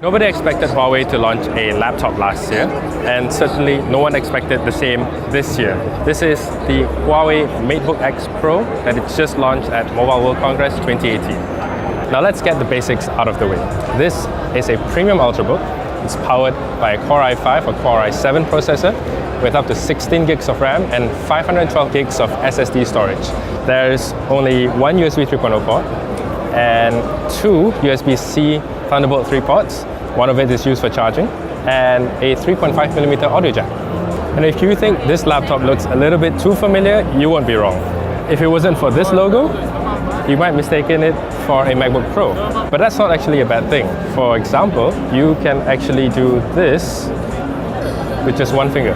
Nobody expected Huawei to launch a laptop last year, and certainly no one expected the same this year. This is the Huawei Matebook X Pro that it just launched at Mobile World Congress 2018. Now let's get the basics out of the way. This is a premium ultrabook. It's powered by a Core i5 or Core i7 processor with up to 16 gigs of RAM and 512 gigs of SSD storage. There's only one USB 3.0 port and two USB-C Thunderbolt 3 ports. One of it is used for charging, and a 3.5mm audio jack. And if you think this laptop looks a little bit too familiar, you won't be wrong. If it wasn't for this logo, you might mistaken it for a MacBook Pro. But that's not actually a bad thing. For example, you can actually do this with just one finger.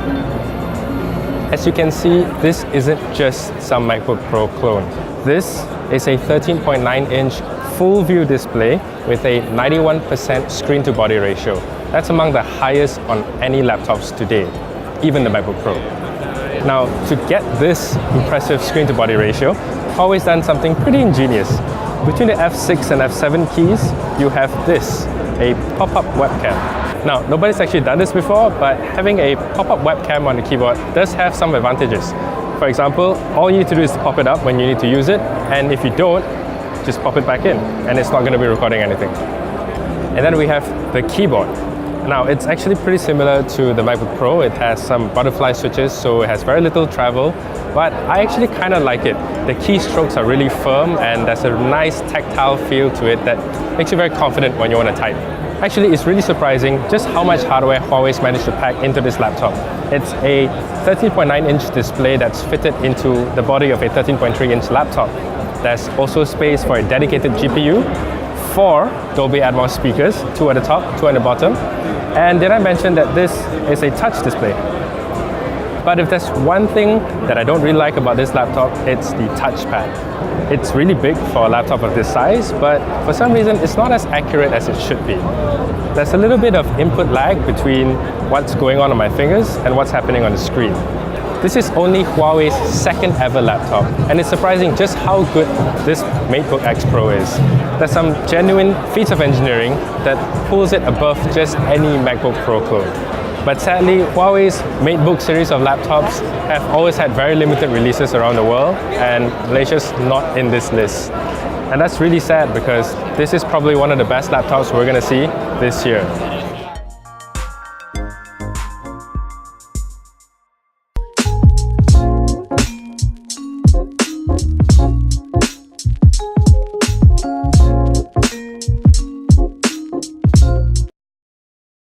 As you can see, this isn't just some MacBook Pro clone. This is a 13.9-inch full-view display with a 91% screen-to-body ratio. That's among the highest on any laptops today, even the MacBook Pro. Now, to get this impressive screen-to-body ratio, Huawei's done something pretty ingenious. Between the F6 and F7 keys, you have this, a pop-up webcam. Now, nobody's actually done this before, but having a pop-up webcam on the keyboard does have some advantages. For example, all you need to do is pop it up when you need to use it, and if you don't, just pop it back in, and it's not going to be recording anything. And then we have the keyboard. Now, it's actually pretty similar to the MacBook Pro. It has some butterfly switches, so it has very little travel, but I actually kind of like it. The keystrokes are really firm, and there's a nice tactile feel to it that makes you very confident when you want to type. Actually, it's really surprising just how much hardware Huawei's managed to pack into this laptop. It's a 13.9-inch display that's fitted into the body of a 13.3-inch laptop. There's also space for a dedicated GPU, 4 Dolby Atmos speakers, 2 at the top, 2 at the bottom. And did I mention that this is a touch display? But if there's one thing that I don't really like about this laptop, it's the touchpad. It's really big for a laptop of this size, but for some reason it's not as accurate as it should be. There's a little bit of input lag between what's going on my fingers and what's happening on the screen. This is only Huawei's second ever laptop, and it's surprising just how good this Matebook X Pro is. There's some genuine feats of engineering that pulls it above just any MacBook Pro clone. But sadly, Huawei's Matebook series of laptops have always had very limited releases around the world, and Malaysia's not in this list. And that's really sad because this is probably one of the best laptops we're going to see this year.